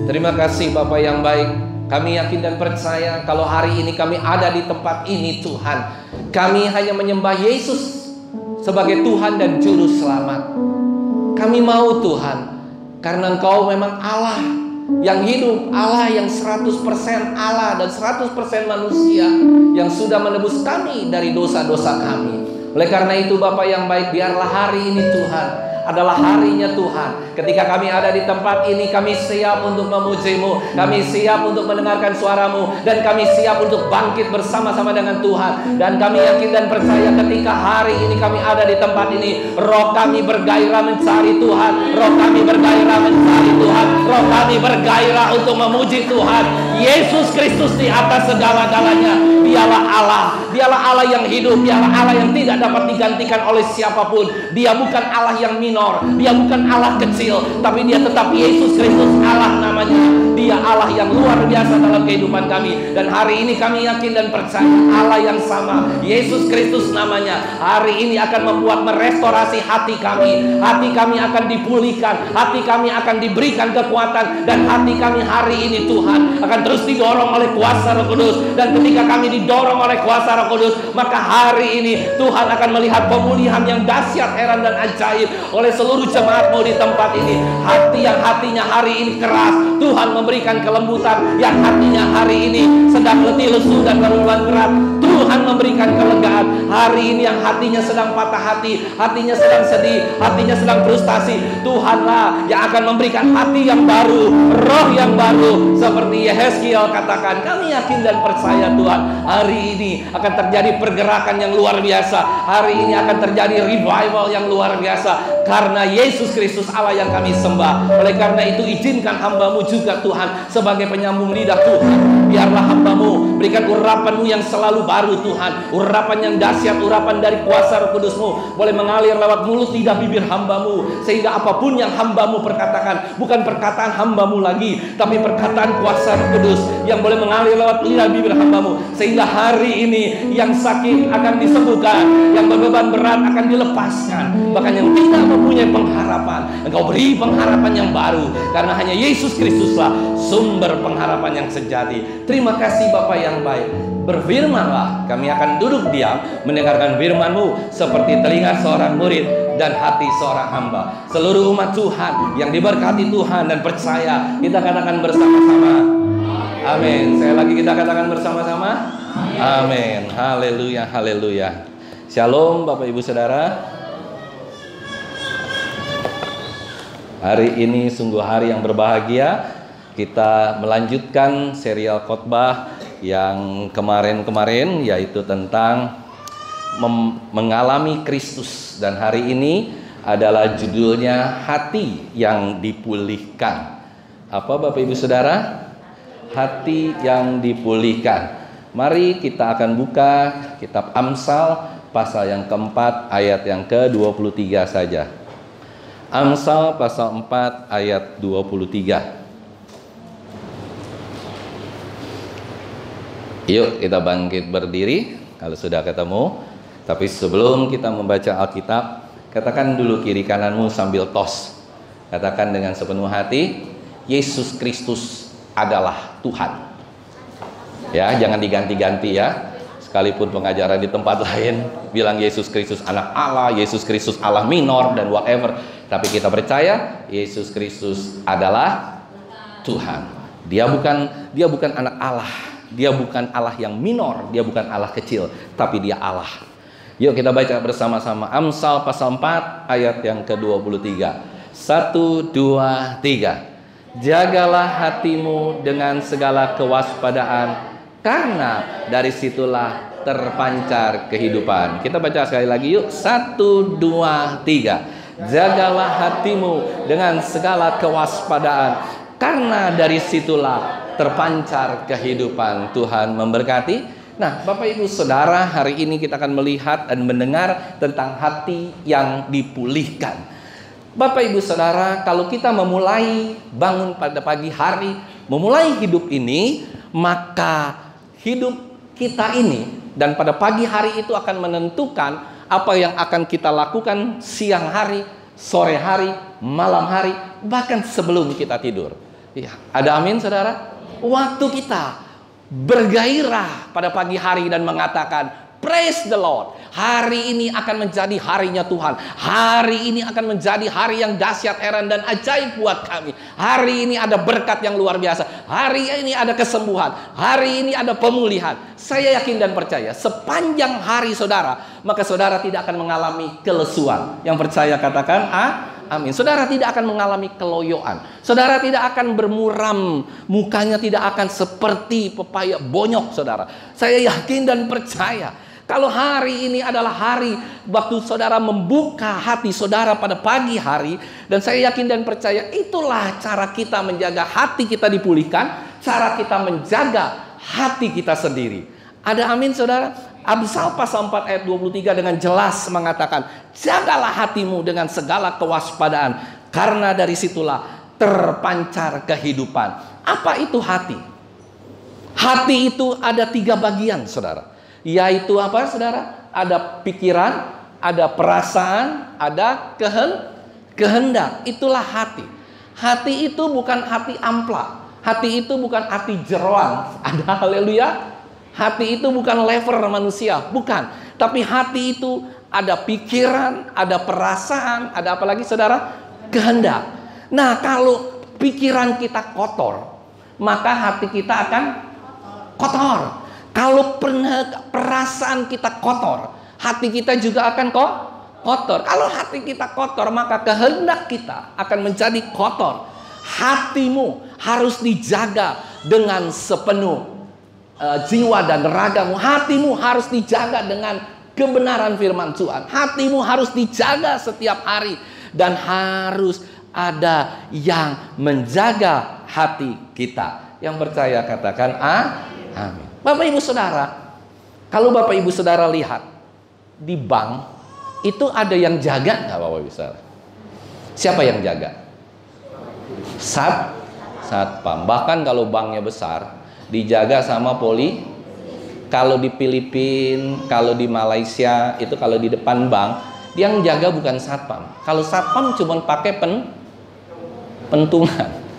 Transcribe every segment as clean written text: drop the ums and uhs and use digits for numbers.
Terima kasih Bapak yang baik. Kami yakin dan percaya kalau hari ini kami ada di tempat ini Tuhan, kami hanya menyembah Yesus sebagai Tuhan dan Juru Selamat. Kami mau Tuhan, karena Engkau memang Allah yang hidup, Allah yang 100% Allah dan 100% manusia, yang sudah menebus kami dari dosa-dosa kami. Oleh karena itu Bapak yang baik, biarlah hari ini Tuhan adalah harinya Tuhan. Ketika kami ada di tempat ini, kami siap untuk memuji-Mu, kami siap untuk mendengarkan suara-Mu, dan kami siap untuk bangkit bersama-sama dengan Tuhan. Dan kami yakin dan percaya ketika hari ini kami ada di tempat ini, roh kami bergairah mencari Tuhan, roh kami bergairah mencari Tuhan, roh kami bergairah untuk memuji Tuhan. Yesus Kristus di atas segala-galanya. Dialah Allah, dialah Allah yang hidup, dialah Allah yang tidak dapat digantikan oleh siapapun. Dia bukan Allah yang minor, dia bukan Allah kecil, tapi dia tetap Yesus Kristus Allah namanya. Dia Allah yang luar biasa dalam kehidupan kami. Dan hari ini kami yakin dan percaya Allah yang sama, Yesus Kristus namanya, hari ini akan membuat merestorasi hati kami. Hati kami akan dipulihkan, hati kami akan diberikan kekuatan, dan hati kami hari ini Tuhan akan terus didorong oleh kuasa Roh Kudus. Dan ketika kami didorong oleh kuasa Roh Kudus, maka hari ini Tuhan akan melihat pemulihan yang dahsyat, heran dan ajaib oleh seluruh jemaat-Mu di tempat ini. Hati yang hatinya hari ini keras, Tuhan memberikan kelembutan. Yang hatinya hari ini sedang letih lesu dan berbeban berat, Tuhan memberikan kelegaan. Hari ini yang hatinya sedang patah hati, hatinya sedang sedih, hatinya sedang frustasi, Tuhanlah yang akan memberikan hati yang baru, roh yang baru. Seperti Yehezkiel katakan, kami yakin dan percaya Tuhan, hari ini akan terjadi pergerakan yang luar biasa. Hari ini akan terjadi revival yang luar biasa, karena Yesus Kristus Allah yang kami sembah. Oleh karena itu izinkan hamba-Mu juga Tuhan sebagai penyambung lidah Tuhan. Biarlah hamba-Mu berikan urapan-Mu yang selalu baru Tuhan, urapan yang dahsyat, urapan dari kuasa Roh Kudus-Mu boleh mengalir lewat mulut lidah bibir hamba-Mu, sehingga apapun yang hamba-Mu perkatakan bukan perkataan hamba-Mu lagi, tapi perkataan kuasa Roh Kudus yang boleh mengalir lewat lidah bibir hamba-Mu, sehingga hari ini yang sakit akan disembuhkan, yang berbeban berat akan dilepaskan, bahkan yang tidak mempunyai pengharapan, Engkau beri pengharapan yang baru, karena hanya Yesus Kristuslah sumber pengharapan yang sejati. Terima kasih Bapa yang baik. Berfirmanlah, kami akan duduk diam mendengarkan firman-Mu seperti telinga seorang murid dan hati seorang hamba. Seluruh umat Tuhan yang diberkati Tuhan dan percaya, kita katakan bersama-sama amin. Saya lagi kita katakan bersama-sama amin. Haleluya, haleluya. Shalom Bapak Ibu Saudara. Hari ini sungguh hari yang berbahagia. Kita melanjutkan serial khotbah yang kemarin-kemarin, yaitu tentang mengalami Kristus. Dan hari ini adalah judulnya hati yang dipulihkan. Apa Bapak Ibu Saudara? Hati yang dipulihkan. Mari kita akan buka kitab Amsal pasal yang keempat ayat yang ke-23 saja. Amsal pasal 4 ayat 23. Yuk kita bangkit berdiri kalau sudah ketemu. Tapi sebelum kita membaca Alkitab, katakan dulu kiri kananmu sambil tos. Katakan dengan sepenuh hati, Yesus Kristus adalah Tuhan. Ya, jangan diganti-ganti ya. Sekalipun pengajaran di tempat lain bilang Yesus Kristus anak Allah, Yesus Kristus Allah minor dan whatever, tapi kita percaya Yesus Kristus adalah Tuhan. Dia bukan anak Allah. Dia bukan Allah yang minor, dia bukan Allah kecil, tapi dia Allah. Yuk kita baca bersama-sama Amsal pasal 4 ayat yang ke-23. 1, 2, 3. Jagalah hatimu dengan segala kewaspadaan, karena dari situlah terpancar kehidupan. Kita baca sekali lagi yuk. 1, 2, 3. Jagalah hatimu dengan segala kewaspadaan, karena dari situlah terpancar kehidupan. Tuhan memberkati. Nah, Bapak Ibu Saudara, hari ini kita akan melihat dan mendengar tentang hati yang dipulihkan. Bapak Ibu Saudara, kalau kita memulai bangun pada pagi hari, memulai hidup ini, maka hidup kita ini dan pada pagi hari itu akan menentukan apa yang akan kita lakukan siang hari, sore hari, malam hari, bahkan sebelum kita tidur. Ya, ada amin saudara? Waktu kita bergairah pada pagi hari dan mengatakan, praise the Lord. Hari ini akan menjadi harinya Tuhan. Hari ini akan menjadi hari yang dahsyat, heran, dan ajaib buat kami. Hari ini ada berkat yang luar biasa. Hari ini ada kesembuhan. Hari ini ada pemulihan. Saya yakin dan percaya, sepanjang hari saudara, maka saudara tidak akan mengalami kelesuan. Yang percaya katakan, amin. Saudara tidak akan mengalami keloyoan. Saudara tidak akan bermuram. Mukanya tidak akan seperti pepaya bonyok, saudara. Saya yakin dan percaya, kalau hari ini adalah hari waktu saudara membuka hati saudara pada pagi hari, dan saya yakin dan percaya itulah cara kita menjaga hati kita dipulihkan, cara kita menjaga hati kita sendiri. Ada amin saudara? Amsal pasal 4 ayat 23 dengan jelas mengatakan, jagalah hatimu dengan segala kewaspadaan, karena dari situlah terpancar kehidupan. Apa itu hati? Hati itu ada 3 bagian saudara. Yaitu apa saudara? Ada pikiran, ada perasaan, ada kehendak. Itulah hati. Hati itu bukan hati amplak. Hati itu bukan hati jeroan. Ada haleluya. Hati itu bukan lever manusia, bukan. Tapi hati itu ada pikiran, ada perasaan, ada apa lagi saudara? Kehendak. Nah, kalau pikiran kita kotor, maka hati kita akan kotor. Kalau perasaan kita kotor, hati kita juga akan kotor. Kalau hati kita kotor, maka kehendak kita akan menjadi kotor. Hatimu harus dijaga dengan sepenuh jiwa dan ragamu. Hatimu harus dijaga dengan kebenaran firman Tuhan. Hatimu harus dijaga setiap hari, dan harus ada yang menjaga hati kita. Yang percaya katakan amin. Bapak Ibu Saudara, kalau Bapak Ibu Saudara lihat di bank itu ada yang jaga nggak Bapak Ibu Saudara? Siapa yang jaga? Satpam. Bahkan kalau banknya besar, dijaga sama Kalau di Filipina, kalau di Malaysia, itu kalau di depan bank, yang jaga bukan satpam. Kalau satpam cuma pakai pentungan.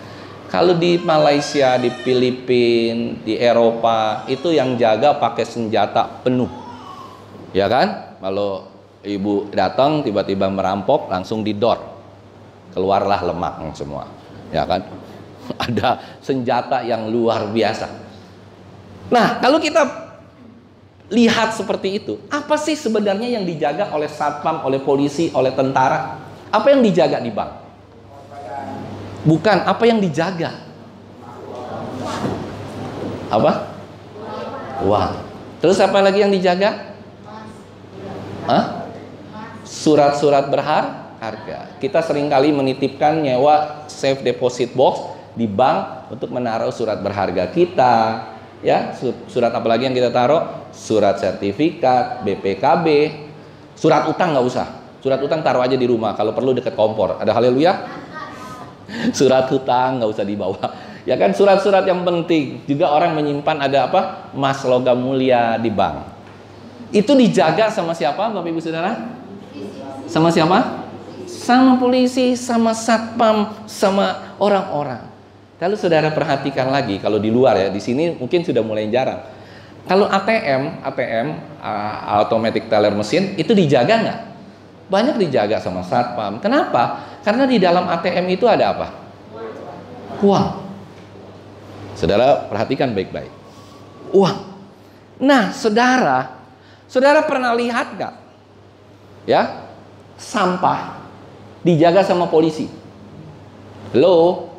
Kalau di Malaysia, di Filipina, di Eropa, itu yang jaga pakai senjata penuh. Ya kan? Kalau ibu datang tiba-tiba merampok, langsung didor. Keluarlah lemak semua. Ya kan? Ada senjata yang luar biasa. Nah, kalau kita lihat seperti itu, apa sih sebenarnya yang dijaga oleh satpam, oleh polisi, oleh tentara? Apa yang dijaga di bank? Bukan, apa yang dijaga? Apa? Uang. Terus apa lagi yang dijaga? Surat-surat berharga. Kita seringkali menitipkan nyewa safe deposit box di bank untuk menaruh surat berharga kita, ya. Surat apa lagi yang kita taruh? Surat sertifikat, BPKB. Surat utang nggak usah. Surat utang taruh aja di rumah, kalau perlu dekat kompor. Ada haleluya. Surat hutang nggak usah dibawa, ya kan. Surat-surat yang penting juga orang menyimpan, ada apa? Emas logam mulia di bank. Itu dijaga sama siapa Bapak Ibu Saudara? Sama siapa? Sama polisi, sama satpam, sama orang-orang. Lalu saudara perhatikan lagi, kalau di luar ya, di sini mungkin sudah mulai jarang. Kalau ATM, automatic teller machine, itu dijaga nggak? Banyak dijaga sama satpam. Kenapa? Karena di dalam ATM itu ada apa? Uang. Saudara perhatikan baik-baik. Uang. Nah, saudara pernah lihat nggak? Ya, sampah dijaga sama polisi. Halo?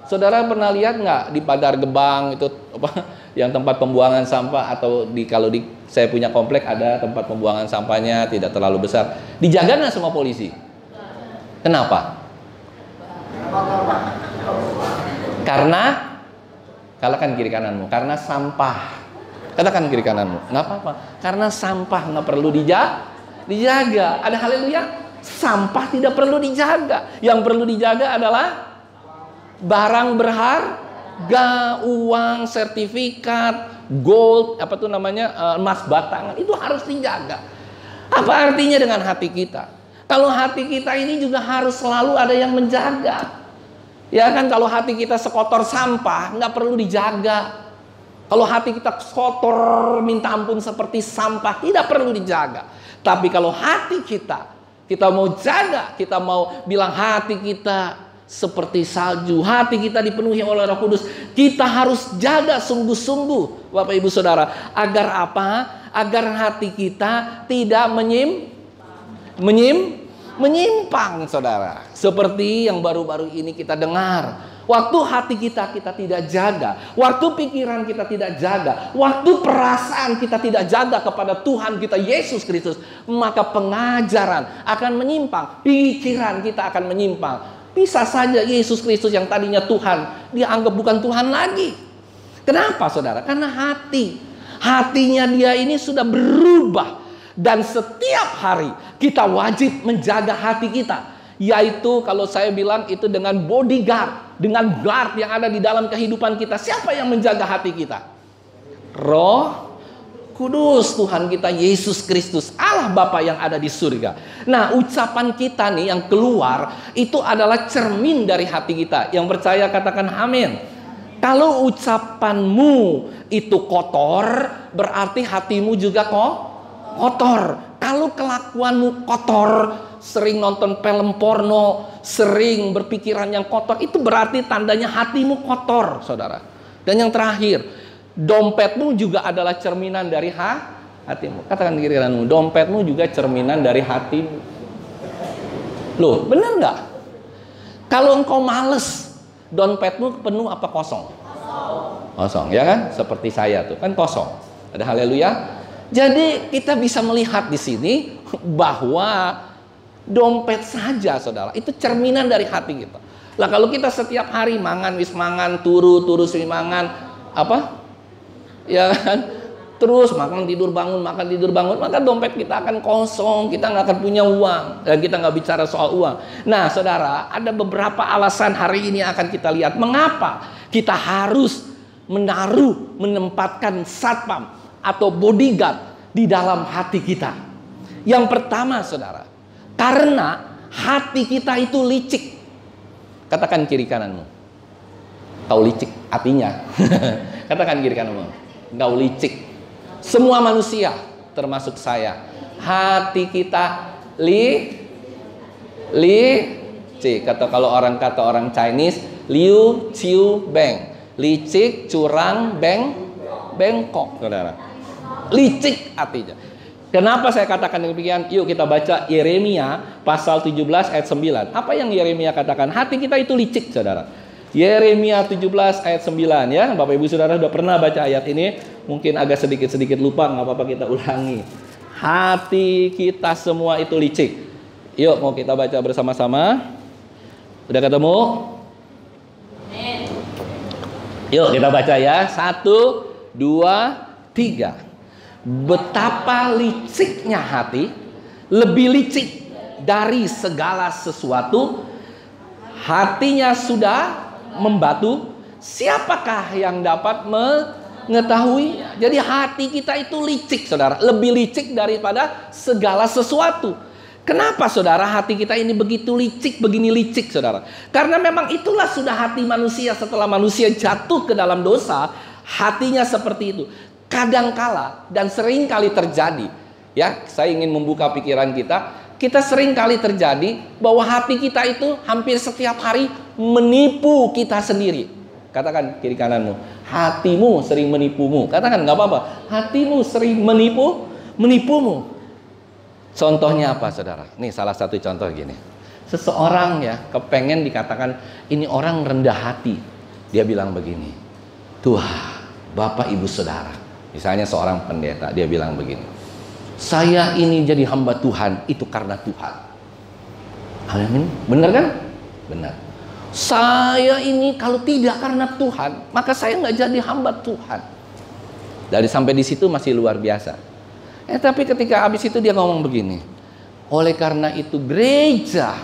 Saudara pernah lihat nggak di Pagar Gebang itu apa, yang tempat pembuangan sampah, atau kalau di saya punya komplek ada tempat pembuangan sampahnya tidak terlalu besar, dijaga nggak sama polisi? Kenapa? Karena katakan kiri kananmu, karena sampah. Katakan kiri kananmu, nggak apa-apa. Karena sampah nggak perlu dijaga. Ada haleluya. Sampah tidak perlu dijaga. Yang perlu dijaga adalah barang berharga, uang, sertifikat, gold, apa tuh namanya, emas batangan, itu harus dijaga. Apa artinya dengan hati kita? Kalau hati kita ini juga harus selalu ada yang menjaga. Ya kan, kalau hati kita sekotor sampah, nggak perlu dijaga. Kalau hati kita kotor, minta ampun seperti sampah, tidak perlu dijaga. Tapi kalau hati kita mau jaga, kita mau bilang hati kita seperti salju, hati kita dipenuhi oleh Roh Kudus, kita harus jaga sungguh-sungguh, Bapak Ibu Saudara. Agar apa? Agar hati kita tidak menyimpang, saudara. Seperti yang baru-baru ini kita dengar. Waktu hati kita tidak jaga, waktu pikiran kita tidak jaga, waktu perasaan kita tidak jaga kepada Tuhan kita Yesus Kristus, maka pengajaran akan menyimpang, pikiran kita akan menyimpang. Bisa saja Yesus Kristus yang tadinya Tuhan dianggap bukan Tuhan lagi. Kenapa, saudara? Karena hatinya dia ini sudah berubah. Dan setiap hari kita wajib menjaga hati kita. Yaitu kalau saya bilang itu dengan bodyguard, dengan guard yang ada di dalam kehidupan kita. Siapa yang menjaga hati kita? Roh Kudus, Tuhan kita Yesus Kristus, Allah Bapa yang ada di surga. Nah, ucapan kita nih yang keluar itu adalah cermin dari hati kita. Yang percaya katakan amin. Kalau ucapanmu itu kotor, berarti hatimu juga kotor. Kalau kelakuanmu kotor, sering nonton film porno, sering berpikiran yang kotor, itu berarti tandanya hatimu kotor, saudara. Dan yang terakhir, dompetmu juga adalah cerminan dari hatimu. Katakan kiri kananmu, dompetmu juga cerminan dari hatimu. Loh, benar nggak? Kalau engkau males, dompetmu penuh apa kosong? Kosong, ya kan? Seperti saya tuh, kan kosong. Ada haleluya. Jadi kita bisa melihat di sini bahwa dompet saja, saudara, itu cerminan dari hati kita. Lah kalau kita setiap hari mangan wis mangan, turu wis mangan, apa? Ya kan? Terus makan tidur bangun, maka dompet kita akan kosong, kita nggak akan punya uang. Dan kita nggak bicara soal uang. Nah, saudara, ada beberapa alasan hari ini akan kita lihat mengapa kita harus menempatkan satpam atau bodyguard di dalam hati kita. Yang pertama, saudara, karena hati kita itu licik. Katakan kiri kananmu, kau licik artinya. Katakan kiri kananmu, kau licik. Semua manusia, termasuk saya, hati kita licik. Kalau orang Chinese, liu ciu beng, licik, curang, bengkok, saudara. Licik artinya. Kenapa saya katakan demikian? Yuk kita baca Yeremia pasal 17 ayat 9. Apa yang Yeremia katakan? Hati kita itu licik, saudara. Yeremia 17 ayat 9 ya. Bapak Ibu Saudara sudah pernah baca ayat ini, mungkin agak sedikit lupa, nggak apa-apa kita ulangi. Hati kita semua itu licik. Yuk mau kita baca bersama-sama. Udah ketemu? Yuk kita baca ya. 1, 2, 3. Betapa liciknya hati, lebih licik dari segala sesuatu. Hatinya sudah membatu, siapakah yang dapat mengetahuinya? Jadi hati kita itu licik, saudara, lebih licik daripada segala sesuatu. Kenapa, saudara, hati kita ini begitu licik, begini licik, saudara? Karena memang itulah sudah hati manusia setelah manusia jatuh ke dalam dosa, hatinya seperti itu. Kadangkala dan sering kali terjadi, ya, saya ingin membuka pikiran kita sering kali terjadi bahwa hati kita itu hampir setiap hari menipu kita sendiri. Katakan kiri kananmu, hatimu sering menipumu. Katakan, nggak apa-apa, hatimu sering menipumu. Contohnya apa, saudara? Nih salah satu contoh gini. Seseorang ya kepengen dikatakan ini orang rendah hati. Dia bilang begini, Tuhan, Bapak Ibu Saudara, misalnya seorang pendeta, dia bilang begini, saya ini jadi hamba Tuhan itu karena Tuhan. Amin. Benar kan? Benar. Saya ini kalau tidak karena Tuhan, maka saya nggak jadi hamba Tuhan. Dari sampai di situ masih luar biasa. Tapi ketika habis itu dia ngomong begini, oleh karena itu gereja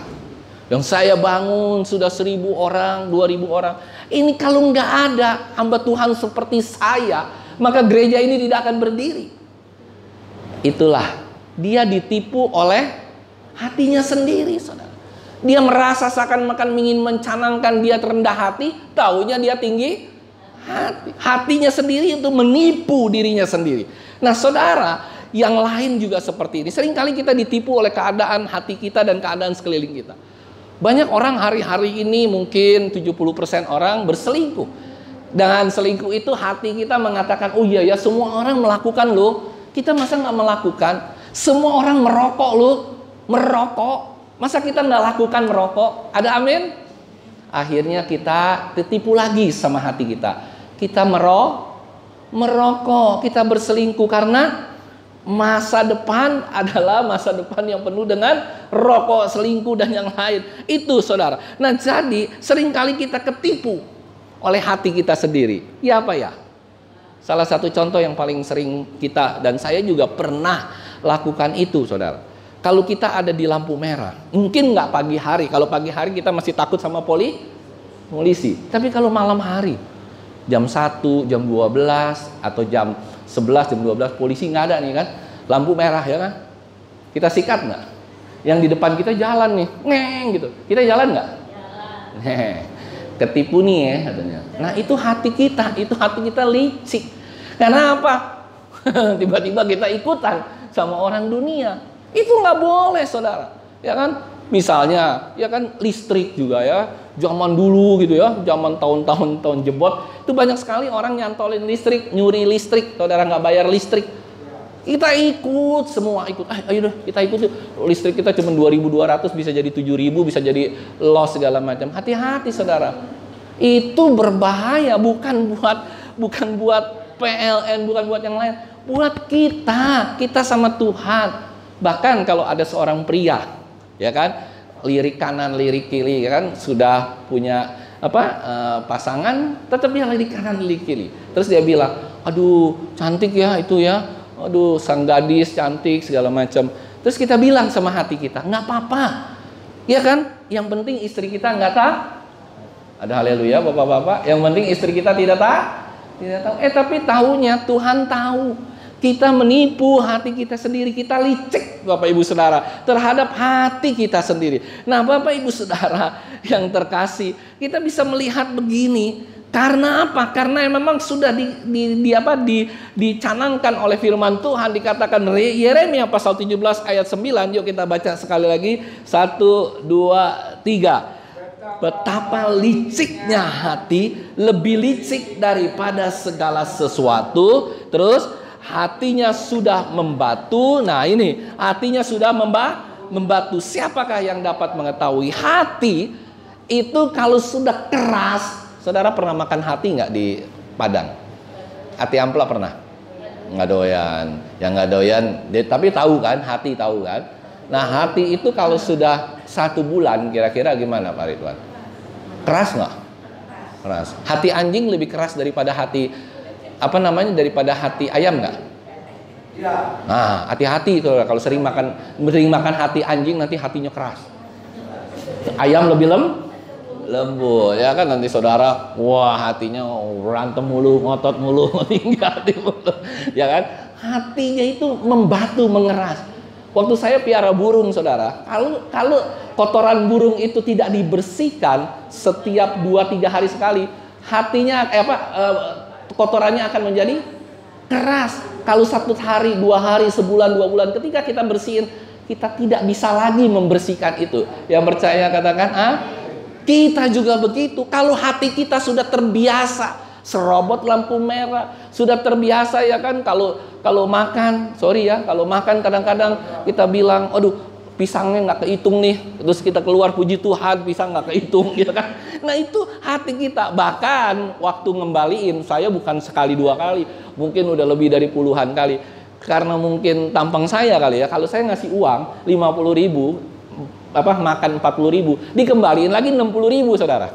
yang saya bangun sudah 1.000 orang, 2.000 orang, ini kalau nggak ada hamba Tuhan seperti saya, maka gereja ini tidak akan berdiri. Itulah, dia ditipu oleh hatinya sendiri, saudara. Dia merasa seakan-akan ingin mencanangkan dia rendah hati, taunya dia tinggi hati. Hatinya sendiri itu menipu dirinya sendiri. Nah saudara, yang lain juga seperti ini. Seringkali kita ditipu oleh keadaan hati kita dan keadaan sekeliling kita. Banyak orang hari-hari ini mungkin 70% orang berselingkuh. Dengan selingkuh itu hati kita mengatakan, oh iya ya semua orang melakukan loh. Kita masa nggak melakukan? Semua orang merokok loh. Merokok. Masa kita nggak lakukan merokok? Ada amin? Akhirnya kita tertipu lagi sama hati kita. Kita merokok, kita berselingkuh karena masa depan adalah masa depan yang penuh dengan rokok, selingkuh dan yang lain. Itu saudara. Nah jadi seringkali kita ketipu oleh hati kita sendiri. Ya apa ya? Salah satu contoh yang paling sering kita dan saya juga pernah lakukan itu saudara. Kalau kita ada di lampu merah, mungkin nggak pagi hari. Kalau pagi hari kita masih takut sama polisi. Tapi kalau malam hari, jam 1, jam 12, atau jam 11, jam 12, polisi nggak ada nih kan. Lampu merah ya kan. Kita sikat nggak? Yang di depan kita jalan nih, ngeng gitu. Kita jalan nggak? Jalan. Ketipu nih ya katanya. Nah itu hati kita licik. Karena apa? Tiba-tiba kita ikutan sama orang dunia. Itu nggak boleh saudara, ya kan? Misalnya, ya kan listrik juga ya, zaman dulu gitu ya, zaman tahun jebot, itu banyak sekali orang nyantolin listrik, nyuri listrik, saudara nggak bayar listrik. Kita ikut, semua ikut. Ayo deh, kita ikut yuk. Listrik kita cuma 2.200, bisa jadi 7.000, bisa jadi loss segala macam. Hati-hati saudara, itu berbahaya, bukan buat PLN, bukan buat yang lain, buat kita sama Tuhan. Bahkan kalau ada seorang pria, ya kan, lirik kanan, lirik kiri, ya kan, sudah punya pasangan, tetap dia lirik kanan, lirik kiri. Terus dia bilang, aduh cantik ya itu ya, aduh sang gadis cantik segala macam. Terus kita bilang sama hati kita, nggak apa-apa, ya kan? Yang penting istri kita nggak tahu. Ada haleluya bapak-bapak. Yang penting istri kita tidak tahu. Tapi tahunya Tuhan tahu. Kita menipu hati kita sendiri, kita licik Bapak Ibu Saudara terhadap hati kita sendiri. Nah Bapak Ibu Saudara yang terkasih, kita bisa melihat begini. Karena apa? Karena memang sudah dicanangkan oleh firman Tuhan, dikatakan Yeremia pasal 17 ayat 9. Yuk kita baca sekali lagi. 1, 2, 3. Betapa liciknya hati, lebih licik daripada segala sesuatu. Terus hatinya sudah membatu. Nah ini hatinya sudah membatu. Siapakah yang dapat mengetahui? Hati itu kalau sudah keras. Saudara pernah makan hati nggak di Padang? Hati ampela pernah? Nggak doyan. Yang nggak doyan, tapi tahu kan? Hati tahu kan? Nah hati itu kalau sudah 1 bulan kira-kira gimana Pak Ridwan? Keras nggak? Keras. Hati anjing lebih keras daripada hati daripada hati ayam nggak? Ya. Nah, hati-hati itu kalau sering makan hati anjing nanti hatinya keras. Ayam lebih lembut, ya kan nanti saudara, wah hatinya berantem mulu, ngotot mulu, tinggal hati mulu, ya kan? Hatinya itu membatu, mengeras. Waktu saya piara burung saudara, kalau kotoran burung itu tidak dibersihkan setiap 2-3 hari sekali, hatinya kotorannya akan menjadi keras. Kalau 1 hari, 2 hari, sebulan, 2 bulan, ketika kita bersihin, kita tidak bisa lagi membersihkan itu. Yang percaya katakan, kita juga begitu. Kalau hati kita sudah terbiasa serobot lampu merah, sudah terbiasa ya kan, kalau makan, kalau makan kadang-kadang kita bilang, aduh pisangnya nggak kehitung nih, terus kita keluar puji Tuhan pisang nggak kehitung, ya kan? Nah itu hati kita. Bahkan waktu ngembaliin, saya bukan sekali 2 kali, mungkin udah lebih dari puluhan kali. Karena mungkin tampang saya kali ya, kalau saya ngasih uang 50.000, makan 40.000, dikembaliin lagi 60.000 saudara.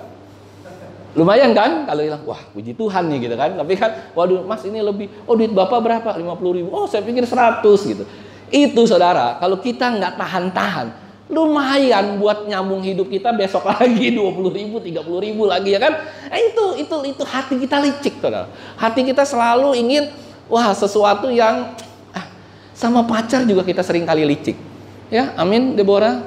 Lumayan kan? Kalau bilang, wah puji Tuhan nih gitu kan. Tapi kan, waduh mas ini lebih, oh duit bapak berapa? 50.000, oh saya pikir 100 gitu. Itu saudara, kalau kita nggak tahan-tahan, lumayan buat nyambung hidup kita besok lagi 20.000, 30.000 lagi ya kan? Itu hati kita licik saudara. Hati kita selalu ingin, sesuatu yang sama pacar juga kita sering kali licik. Ya, amin Deborah,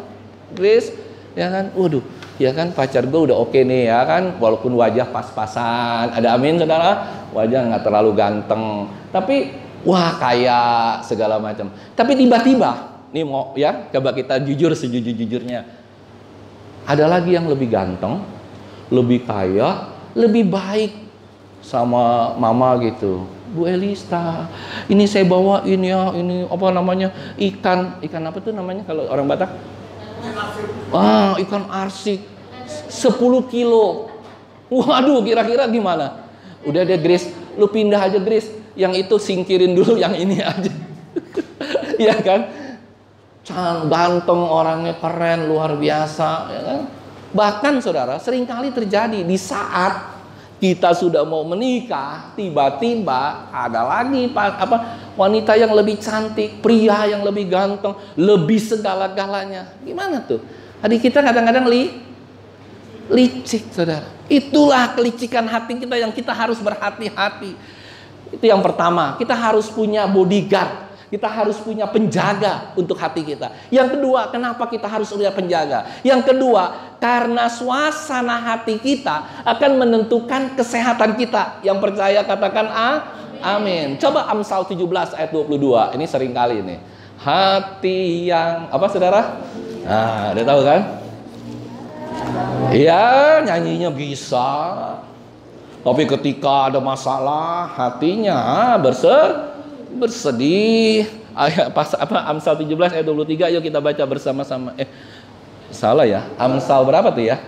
Grace. Ya kan? Waduh, ya kan pacar gue udah oke nih ya kan, walaupun wajah pas-pasan. Ada amin saudara? Wajah nggak terlalu ganteng, tapi wah kaya segala macam. Tapi tiba-tiba, nih mau ya, coba kita jujur sejujur-jujurnya. Ada lagi yang lebih ganteng, lebih kaya, lebih baik sama mama gitu. Bu Elista, ini saya bawain ya, ini apa namanya, ikan apa tuh namanya kalau orang Batak? Ikan arsik 10 kilo. Waduh, kira-kira gimana? Udah deh Grace, lu pindah aja Grace, yang itu singkirin dulu, yang ini aja. Ya kan? Ganteng, orangnya keren, luar biasa, ya kan? Bahkan saudara, seringkali terjadi di saat kita sudah mau menikah, tiba-tiba ada lagi wanita yang lebih cantik, pria yang lebih ganteng, lebih segala-galanya. Gimana tuh? Adik kita kadang-kadang licik, saudara. Itulah kelicikan hati kita yang kita harus berhati-hati. Itu yang pertama, kita harus punya bodyguard. Kita harus punya penjaga untuk hati kita. Yang kedua, kenapa kita harus punya penjaga? Yang kedua, karena suasana hati kita akan menentukan kesehatan kita. Yang percaya katakan amin. Coba Amsal 17 ayat 22. Ini sering kali nih. Hati yang apa saudara? Udah tahu kan? Iya, nyanyinya bisa. Tapi ketika ada masalah, hatinya bersedih. Amsal 17 ayat 23, yuk kita baca bersama-sama. Salah ya. Amsal berapa tuh ya?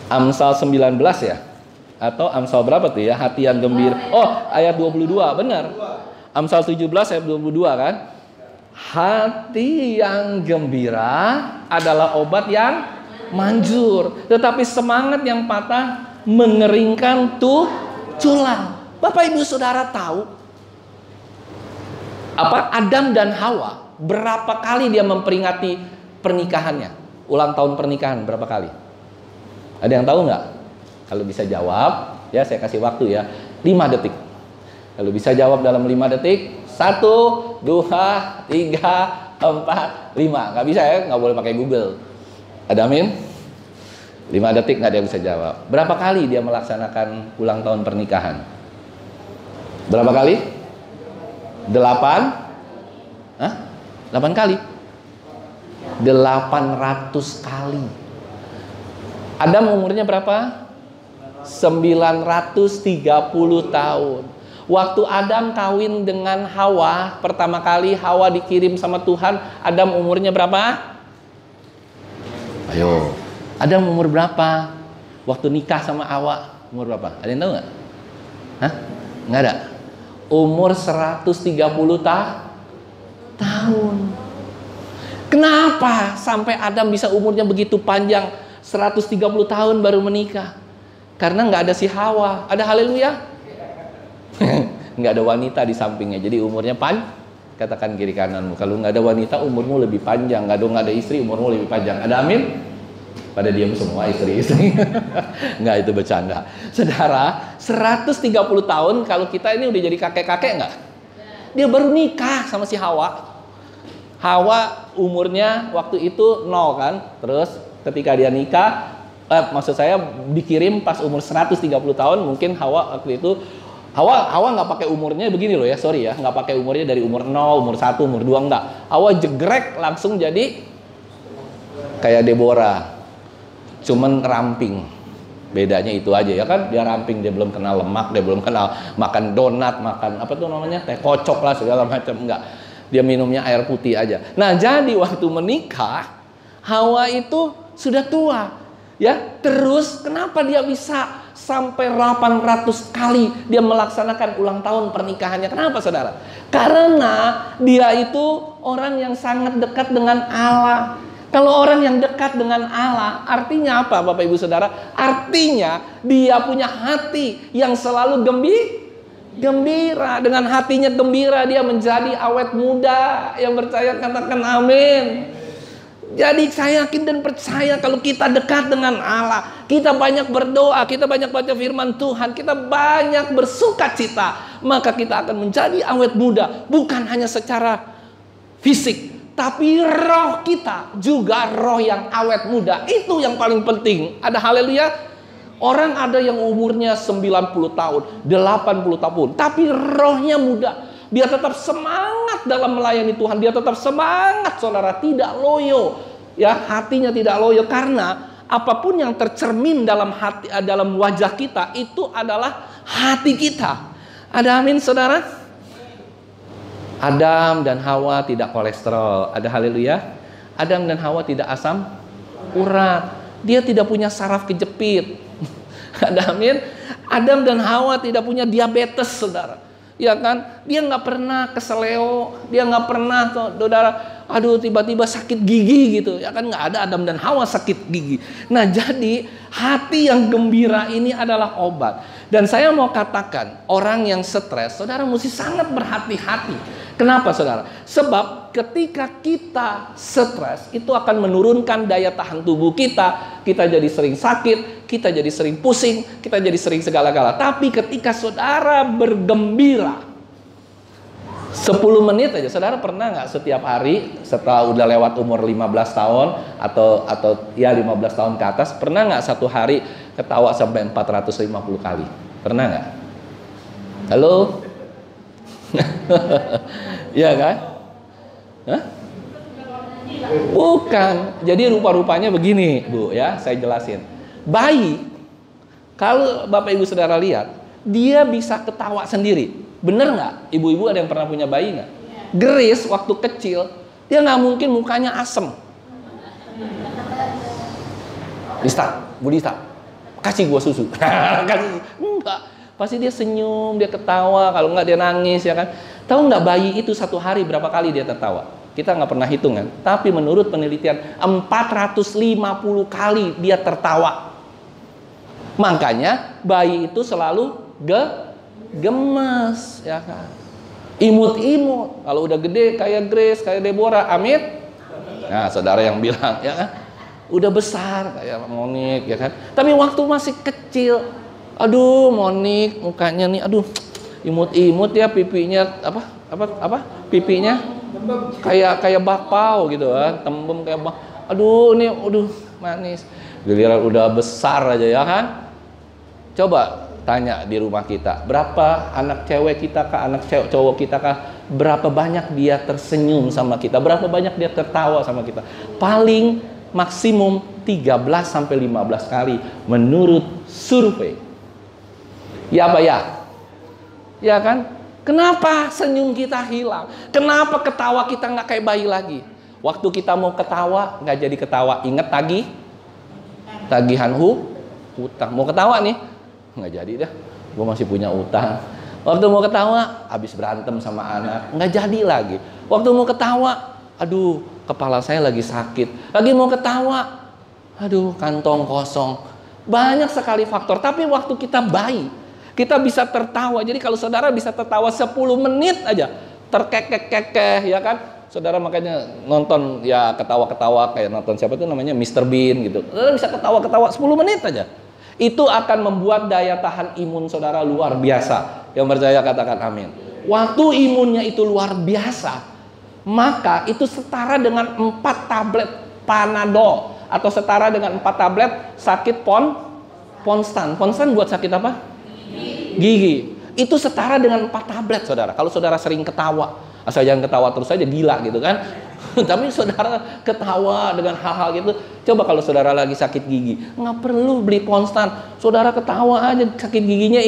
Amsal 19 ya? Atau Amsal berapa tuh ya? Hati yang gembira. Ayat 22, benar. Amsal 17 ayat 22 kan? Hati yang gembira adalah obat yang manjur, tetapi semangat yang patah mengeringkan tulang. Bapak Ibu Saudara tahu Adam dan Hawa berapa kali dia memperingati pernikahannya? Ulang tahun pernikahan berapa kali? Ada yang tahu nggak? Kalau bisa jawab, ya saya kasih waktu ya 5 detik. Kalau bisa jawab dalam 5 detik, 1, 2, 3, 4, 5. Nggak bisa ya, nggak boleh pakai Google. Ada amin? 5 detik nggak ada yang bisa jawab. Berapa kali dia melaksanakan ulang tahun pernikahan? Berapa kali? 8 kali. 800 kali. Adam umurnya berapa? 930 tahun. Waktu Adam kawin dengan Hawa, pertama kali Hawa dikirim sama Tuhan, Adam umurnya berapa? Ayo, Adam umur berapa? Waktu nikah sama Hawa, umur berapa? Ada yang tahu nggak? Nggak ada. Umur 130 tahun. Kenapa sampai Adam bisa umurnya begitu panjang, 130 tahun baru menikah? Karena nggak ada si Hawa. Ada haleluya? Nggak ada wanita di sampingnya, jadi umurnya katakan kiri kananmu, kalau nggak ada wanita umurmu lebih panjang. Nggak ada istri umurmu lebih panjang. Ada amin? Pada diam semua istri-istri. Nggak, itu bercanda. Saudara, 130 tahun kalau kita ini udah jadi kakek-kakek nggak? Dia baru nikah sama si Hawa. Hawa umurnya waktu itu 0 kan. Terus ketika dia nikah, maksud saya dikirim pas umur 130 tahun, mungkin Hawa waktu itu Hawa nggak pakai umurnya begini loh ya, sorry ya, nggak pakai umurnya dari umur 0, umur 1, umur 2, enggak. Hawa jegrek langsung jadi kayak Deborah, cuman ramping. Bedanya itu aja ya kan, dia ramping, dia belum kenal lemak, dia belum kenal makan donat, makan apa tuh namanya, teh kocok lah segala macam, enggak. Dia minumnya air putih aja. Nah jadi waktu menikah, Hawa itu sudah tua, ya. Terus kenapa dia bisa sampai 800 kali dia melaksanakan ulang tahun pernikahannya? Kenapa saudara? Karena dia itu orang yang sangat dekat dengan Allah. Kalau orang yang dekat dengan Allah, artinya apa Bapak Ibu Saudara? Artinya dia punya hati yang selalu gembira. Dengan hatinya gembira, dia menjadi awet muda. Yang percaya katakan amin. Jadi saya yakin dan percaya kalau kita dekat dengan Allah, kita banyak berdoa, kita banyak baca firman Tuhan, kita banyak bersukacita, maka kita akan menjadi awet muda. Bukan hanya secara fisik, tapi roh kita juga roh yang awet muda. Itu yang paling penting. Ada haleluya. Orang ada yang umurnya 90 tahun, 80 tahun, tapi rohnya muda. Dia tetap semangat dalam melayani Tuhan. Dia tetap semangat, saudara, tidak loyo. Ya, hatinya tidak loyo, karena apapun yang tercermin dalam hati, dalam wajah kita, itu adalah hati kita. Ada amin, saudara? Adam dan Hawa tidak kolesterol. Ada haleluya. Adam dan Hawa tidak asam urat. Dia tidak punya saraf kejepit. Ada amin. Adam dan Hawa tidak punya diabetes, saudara. Ya kan? Dia nggak pernah keseleo. Dia nggak pernah, saudara, aduh tiba-tiba sakit gigi gitu. Ya kan, nggak ada Adam dan Hawa sakit gigi. Nah, jadi hati yang gembira ini adalah obat. Dan saya mau katakan, orang yang stres, saudara mesti sangat berhati-hati. Kenapa, saudara? Sebab ketika kita stres, itu akan menurunkan daya tahan tubuh kita. Kita jadi sering sakit, kita jadi sering pusing, kita jadi sering segala-gala. Tapi ketika saudara bergembira 10 menit aja, saudara pernah nggak setiap hari setelah udah lewat umur 15 tahun atau ya 15 tahun ke atas, pernah nggak satu hari ketawa sampai 450 kali? Pernah nggak? Halo? Iya kan? Hah? Bukan. Jadi rupa-rupanya begini, Bu, ya, saya jelasin. Bayi, kalau Bapak Ibu Saudara lihat, dia bisa ketawa sendiri. Bener nggak? Ibu-ibu ada yang pernah punya bayi nggak? Grace waktu kecil, dia nggak mungkin mukanya asem. Bu Dista, kasih gua susu. Enggak. Pasti dia senyum, dia ketawa, kalau enggak dia nangis, ya kan? Tahu nggak bayi itu satu hari berapa kali dia tertawa? Kita nggak pernah hitung kan? Tapi menurut penelitian 450 kali dia tertawa. Makanya bayi itu selalu gemes, ya kan? Imut-imut. Kalau udah gede kayak Grace, kayak Deborah, amin. Nah, saudara yang bilang, ya kan? Udah besar kayak Monik, ya kan? Tapi waktu masih kecil, aduh, Monik mukanya nih, aduh, imut-imut ya, pipinya pipinya kayak bakpao gitu kan, tembem kayak aduh, ini aduh manis. Giliran udah besar aja, ya kan? Coba tanya di rumah kita, berapa anak cewek kita kah, anak cowok kita kah, berapa banyak dia tersenyum sama kita, berapa banyak dia tertawa sama kita? Paling maksimum 13-15 kali menurut survei. Ya, Pak, ya? Ya kan? Kenapa senyum kita hilang? Kenapa ketawa kita nggak kayak bayi lagi? Waktu kita mau ketawa, nggak jadi ketawa. Ingat tagihan hutang. Mau ketawa nih, nggak jadi dah. Gue masih punya utang. Waktu mau ketawa, habis berantem sama anak, nggak jadi lagi. Waktu mau ketawa, aduh, kepala saya lagi sakit. Lagi mau ketawa, aduh, kantong kosong. Banyak sekali faktor. Tapi waktu kita bayi, kita bisa tertawa. Jadi kalau saudara bisa tertawa 10 menit aja, terkekeh-kekeh, ya kan? Saudara makanya nonton ya ketawa-ketawa kayak nonton siapa itu namanya Mr. Bean gitu. Saudara bisa ketawa-ketawa 10 menit aja. Itu akan membuat daya tahan imun saudara luar biasa. Yang percaya katakan amin. Waktu imunnya itu luar biasa, maka itu setara dengan 4 tablet Panadol atau setara dengan 4 tablet sakit Ponstan. Ponstan buat sakit apa? Gigi. Itu setara dengan 4 tablet, saudara. Kalau saudara sering ketawa, asal jangan ketawa terus aja, gila gitu kan. Tapi saudara ketawa dengan hal-hal gitu. Coba kalau saudara lagi sakit gigi, nggak perlu beli Ponstan. Saudara ketawa aja, sakit giginya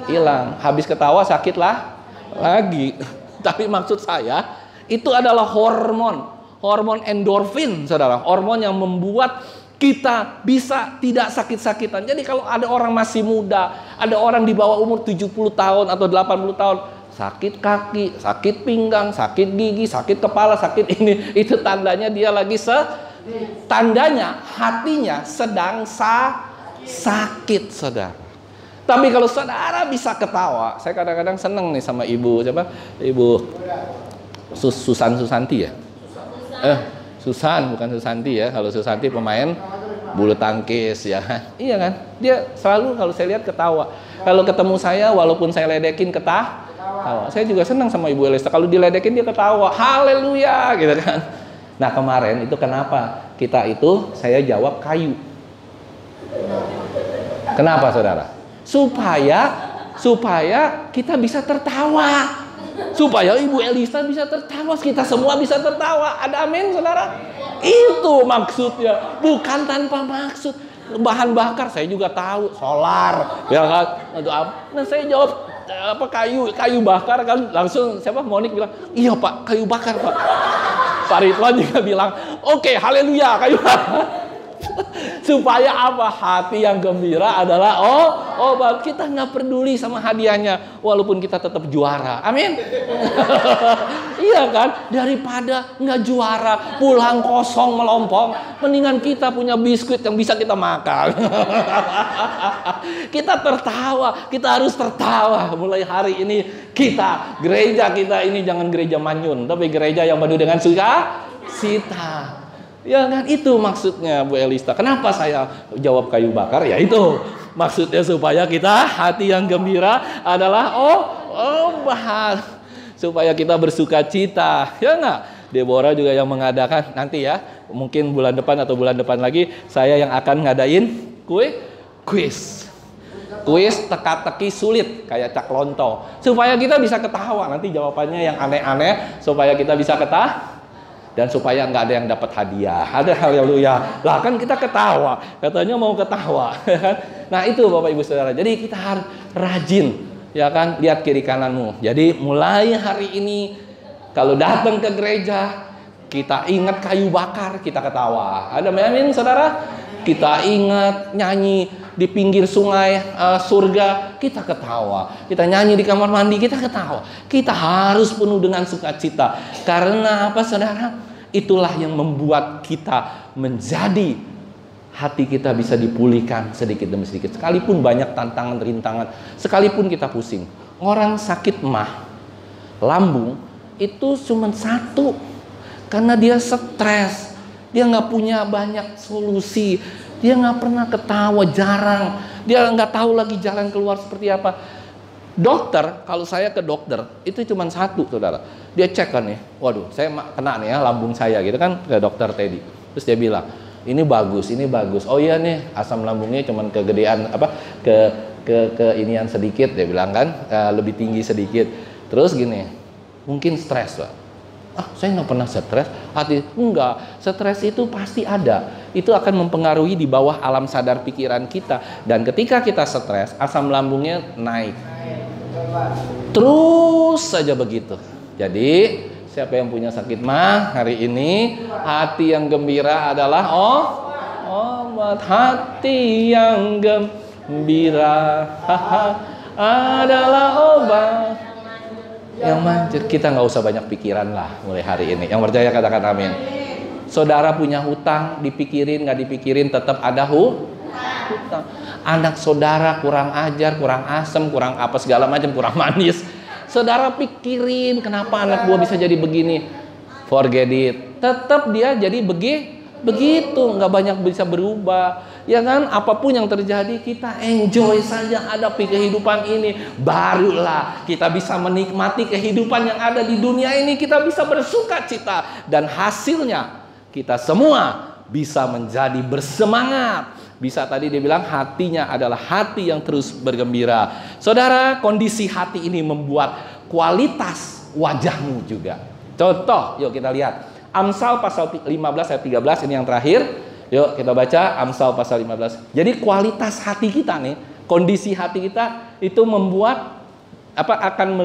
hilang. Habis ketawa sakit lah lagi. Tapi maksud saya, itu adalah hormon endorfin, saudara. Hormon yang membuat kita bisa tidak sakit-sakitan. Jadi kalau ada orang masih muda, ada orang di bawah umur 70 tahun atau 80 tahun, sakit kaki, sakit pinggang, sakit gigi, sakit kepala, sakit ini, itu tandanya dia lagi tandanya hatinya sedang sakit, saudara. Tapi kalau saudara bisa ketawa, saya kadang-kadang seneng nih sama ibu, Susanti ya? Susan bukan Susanti ya. Kalau Susanti pemain bulu tangkis ya kan. Iya kan? Dia selalu kalau saya lihat ketawa. Kalau ketemu saya walaupun saya ledekin ketawa. Saya juga senang sama Ibu Elista. Kalau diledekin dia ketawa. Haleluya gitu kan. Nah, kemarin itu kenapa saya jawab kayu. Kenapa saudara? Supaya kita bisa tertawa. Supaya Ibu Elista bisa tertawa, kita semua bisa tertawa. Ada amin saudara? Itu maksudnya, bukan tanpa maksud. Bahan bakar saya juga tahu, solar, ya kan? Nah saya jawab kayu bakar kan, langsung siapa Monik bilang, iya Pak, kayu bakar Pak. Pak Ridwan juga bilang, oke, haleluya, kayu bakar. Supaya apa? Hati yang gembira adalah obat. Kita nggak peduli sama hadiahnya, walaupun kita tetap juara. Amin. Iya kan? Daripada nggak juara, pulang kosong melompong, mendingan kita punya biskuit yang bisa kita makan. Kita tertawa, kita harus tertawa. Mulai hari ini gereja kita ini jangan gereja manyun, tapi gereja yang penuh dengan sukacita. Ya kan, itu maksudnya Bu Elista. Kenapa saya jawab kayu bakar? Ya itu maksudnya, supaya kita hati yang gembira adalah bahan, supaya kita bersuka cita. Ya enggak? Deborah juga yang mengadakan nanti ya, mungkin bulan depan atau bulan depan lagi saya yang akan ngadain kuis teka-teki sulit kayak cak lontong, supaya kita bisa ketawa. Nanti jawabannya yang aneh-aneh supaya kita bisa ketawa. Dan supaya nggak ada yang dapat hadiah. Ada haleluya. Lah kan kita ketawa. Katanya mau ketawa. Nah itu Bapak Ibu Saudara. Jadi kita harus rajin. Ya kan. Lihat kiri kananmu. Jadi mulai hari ini. Kalau datang ke gereja. Kita ingat kayu bakar. Kita ketawa. Ada amin saudara? Kita ingat nyanyi di pinggir sungai surga. Kita ketawa. Kita nyanyi di kamar mandi. Kita ketawa. Kita harus penuh dengan sukacita. Karena apa saudara? Itulah yang membuat kita menjadi hati kita bisa dipulihkan sedikit demi sedikit. Sekalipun banyak tantangan, rintangan, sekalipun kita pusing. Orang sakit lambung itu cuma satu, karena dia stres, dia nggak punya banyak solusi, dia nggak pernah ketawa, jarang, dia nggak tahu lagi jalan keluar seperti apa. Dokter, kalau saya ke dokter itu cuma satu saudara, dia cek kan nih, waduh saya kena nih ya lambung saya gitu kan, ke dokter Teddy, terus dia bilang ini bagus, oh iya nih asam lambungnya cuma kegedean ke inian sedikit, dia bilang kan, lebih tinggi sedikit. Terus gini, mungkin stres Pak. Saya nggak pernah stres, enggak, stres itu pasti ada, itu akan mempengaruhi di bawah alam sadar pikiran kita, dan ketika kita stres asam lambungnya naik. Terus saja begitu. Jadi siapa yang punya sakit hari ini, hati yang gembira adalah obat. Hati yang gembira adalah obat yang manjur. Kita nggak usah banyak pikiran lah mulai hari ini. Yang percaya katakan amin. Saudara punya hutang, dipikirin nggak dipikirin tetap ada hutang. Anak saudara kurang ajar, kurang asem, kurang apa segala macam, kurang manis. Saudara pikirin kenapa anak gua bisa jadi begini. Forget it. Tetap dia jadi begitu, nggak banyak bisa berubah. Ya kan, apapun yang terjadi kita enjoy saja hadapi kehidupan ini. Barulah kita bisa menikmati kehidupan yang ada di dunia ini. Kita bisa bersuka cita, dan hasilnya kita semua bisa menjadi bersemangat. Bisa tadi dia bilang hatinya adalah hati yang terus bergembira. Saudara, kondisi hati ini membuat kualitas wajahmu juga. Contoh, yuk kita lihat. Amsal pasal 15 ayat 13, ini yang terakhir. Yuk kita baca Amsal pasal 15. Jadi kualitas hati kita nih, kondisi hati kita itu membuat akan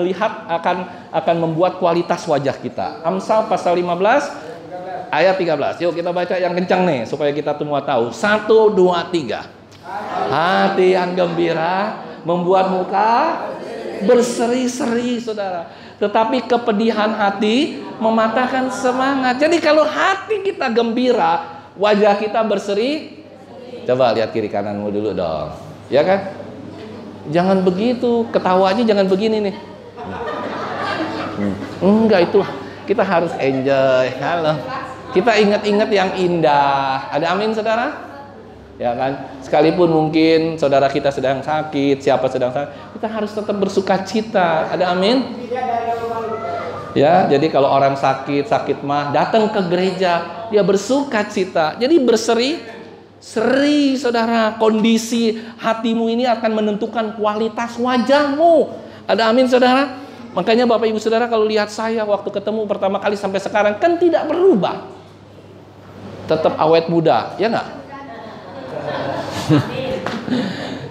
membuat kualitas wajah kita. Amsal pasal 15 ayat 13. Yuk kita baca yang kencang nih supaya kita semua tahu. 1, 2, 3. Hati yang gembira membuat muka berseri-seri saudara. Tetapi kepedihan hati mematahkan semangat. Jadi kalau hati kita gembira, wajah kita berseri. Coba lihat kiri kananmu dulu dong. Ya kan? Jangan begitu, ketawa aja jangan begini nih. Enggak, itu kita harus enjoy. Halo. Kita ingat-ingat yang indah. Ada amin saudara? Ya kan? Sekalipun mungkin saudara kita sedang sakit, siapa sedang sakit, kita harus tetap bersuka cita. Ada amin? Ya, jadi kalau orang sakit mah datang ke gereja, dia bersuka cita. Jadi berseri-seri, saudara. Kondisi hatimu ini akan menentukan kualitas wajahmu. Ada amin, saudara? Makanya Bapak Ibu Saudara, kalau lihat saya waktu ketemu pertama kali sampai sekarang kan tidak berubah. Tetap awet muda, ya nggak?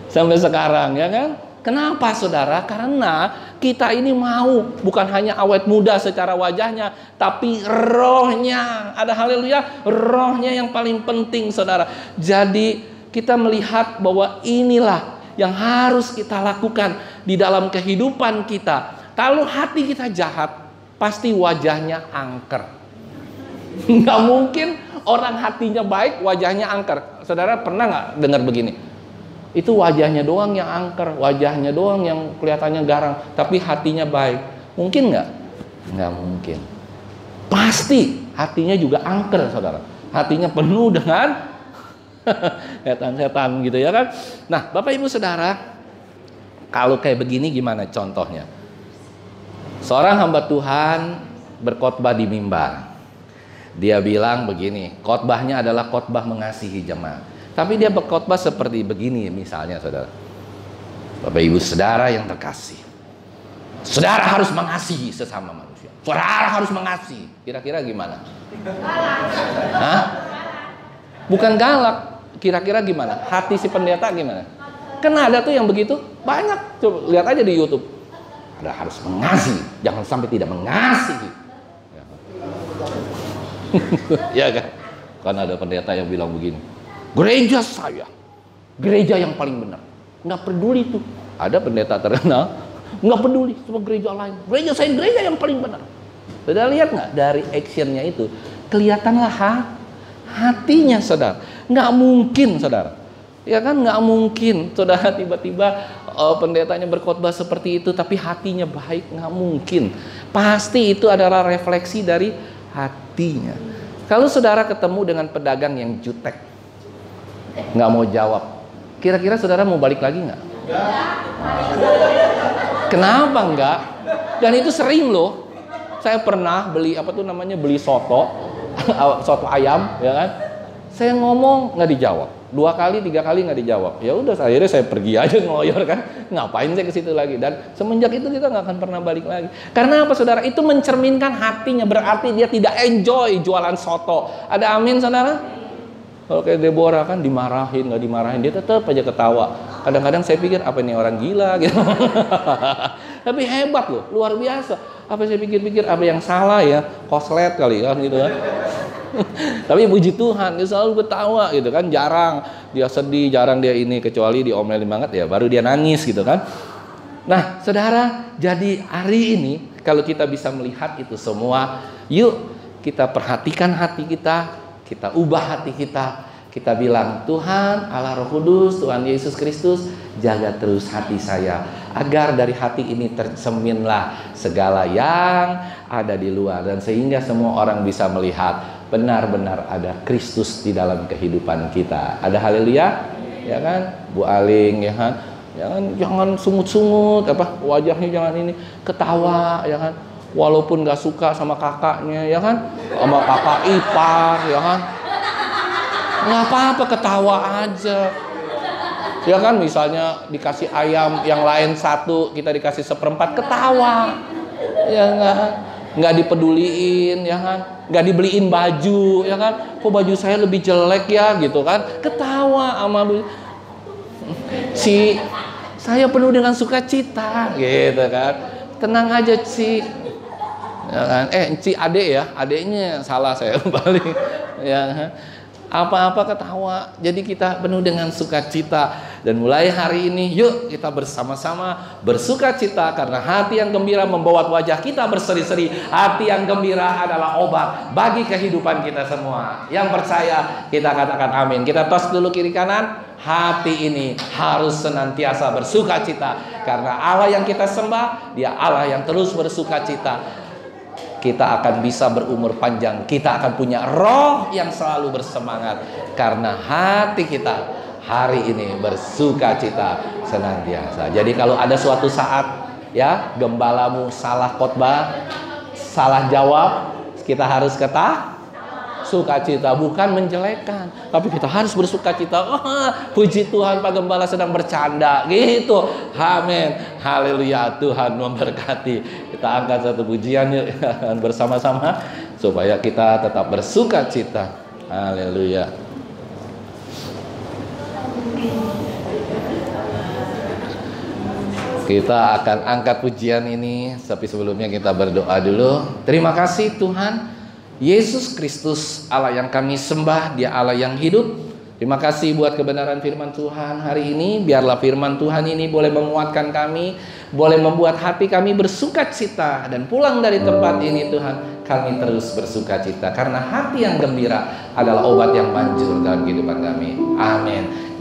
Sampai sekarang, ya kan? Kenapa, saudara? Karena kita ini mau bukan hanya awet muda secara wajahnya, tapi rohnya. Ada haleluya, rohnya yang paling penting, saudara. Jadi kita melihat bahwa inilah yang harus kita lakukan di dalam kehidupan kita. Kalau hati kita jahat, pasti wajahnya angker. Nggak mungkin orang hatinya baik, wajahnya angker. Saudara pernah nggak dengar begini? Itu wajahnya doang yang angker, wajahnya doang yang kelihatannya garang, tapi hatinya baik. Mungkin nggak? Nggak mungkin. Pasti hatinya juga angker, saudara. Hatinya penuh dengan setan-setan gitu, ya kan? Nah, Bapak Ibu Saudara, kalau kayak begini gimana contohnya? Seorang hamba Tuhan berkhotbah di mimbar. Dia bilang begini, khotbahnya adalah khotbah mengasihi jemaat. Tapi dia berkhotbah seperti begini misalnya, saudara. Bapak Ibu Saudara yang terkasih, saudara harus mengasihi sesama manusia. Saudara harus mengasihi. Kira-kira gimana? Hah? Bukan galak. Kira-kira gimana? Hati si pendeta gimana? Kan ada tuh yang begitu, banyak. Coba lihat aja di YouTube. Ada harus mengasihi, jangan sampai tidak mengasihi. Ya kan? Kan ada pendeta yang bilang begini, gereja saya, gereja yang paling benar. Nggak peduli tuh. Ada pendeta terkenal, nggak peduli sama gereja lain. Gereja saya, gereja yang paling benar. Saudara lihat nggak dari actionnya itu? Kelihatanlah hatinya, saudara. Nggak mungkin, saudara. Ya kan, nggak mungkin, saudara, tiba-tiba pendetanya berkhotbah seperti itu, tapi hatinya baik. Nggak mungkin. Pasti itu adalah refleksi dari hatinya. Kalau saudara ketemu dengan pedagang yang jutek, nggak mau jawab, kira-kira saudara mau balik lagi nggak? Kenapa enggak? Dan itu sering loh. Saya pernah beli beli soto, soto ayam, ya kan? Saya ngomong nggak dijawab, 2 kali 3 kali nggak dijawab. Ya udah, akhirnya saya pergi aja ngoyor kan. Ngapain saya ke situ lagi? Dan semenjak itu kita nggak akan pernah balik lagi. Karena apa, saudara? Itu mencerminkan hatinya. Berarti dia tidak enjoy jualan soto. Ada amin, saudara? Kalau kayak Deborah kan dimarahin, nggak dimarahin, dia tetap aja ketawa. Kadang-kadang saya pikir apa ini orang gila gitu. Tapi hebat loh, luar biasa. Apa saya pikir-pikir apa yang salah ya? Koslet kali kan gitu kan. Tapi puji Tuhan, dia selalu ketawa gitu kan. Jarang dia sedih, jarang dia ini, kecuali diomelin banget ya baru dia nangis gitu kan. Nah, saudara, jadi hari ini kalau kita bisa melihat itu semua, yuk kita perhatikan hati kita, kita ubah hati kita. Kita bilang, Tuhan Allah Roh Kudus, Tuhan Yesus Kristus, jaga terus hati saya, agar dari hati ini tercerminlah segala yang ada di luar, dan sehingga semua orang bisa melihat benar-benar ada Kristus di dalam kehidupan kita. Ada haleluya, ya kan? Bu Aling, ya kan? Jangan sungut-sungut, wajahnya jangan ini, ketawa, ya kan? Walaupun gak suka sama kakaknya, ya kan? Sama kakak ipar, ya kan? Nggak apa-apa, ketawa aja. Ya kan, misalnya dikasih ayam yang lain 1, kita dikasih 1/4, ketawa. Ya nggak dipeduliin, ya kan? Nggak dibeliin baju, ya kan? Kok baju saya lebih jelek ya, gitu kan? Ketawa sama saya penuh dengan sukacita, gitu kan? Tenang aja, Ci. Ya kan? Ci adek ya, adeknya salah saya balik. Ya kan? Apa-apa ketawa. Jadi kita penuh dengan sukacita. Dan mulai hari ini, yuk kita bersama-sama bersukacita, karena hati yang gembira membawa wajah kita berseri-seri. Hati yang gembira adalah obat bagi kehidupan kita semua. Yang percaya kita katakan amin. Kita tos dulu kiri kanan. Hati ini harus senantiasa bersukacita, karena Allah yang kita sembah, Dia Allah yang terus bersukacita. kita akan bisa berumur panjang. Kita akan punya roh yang selalu bersemangat. Karena hati kita hari ini bersuka cita senantiasa. Jadi kalau ada suatu saat ya gembalamu salah khotbah, salah jawab, kita harus sukacita, bukan menjelekkan, tapi kita harus bersukacita. Puji Tuhan, Pak Gembala sedang bercanda gitu. Amin, haleluya. Tuhan memberkati. Kita angkat satu pujian yuk bersama-sama supaya kita tetap bersukacita. Haleluya. Kita akan angkat pujian ini, tapi sebelumnya kita berdoa dulu. Terima kasih Tuhan Yesus Kristus, Allah yang kami sembah, Dia Allah yang hidup. Terima kasih buat kebenaran firman Tuhan hari ini. Biarlah firman Tuhan ini boleh menguatkan kami, boleh membuat hati kami bersukacita. Dan pulang dari tempat ini Tuhan, kami terus bersukacita. Karena hati yang gembira adalah obat yang manjur dalam kehidupan kami. Amin.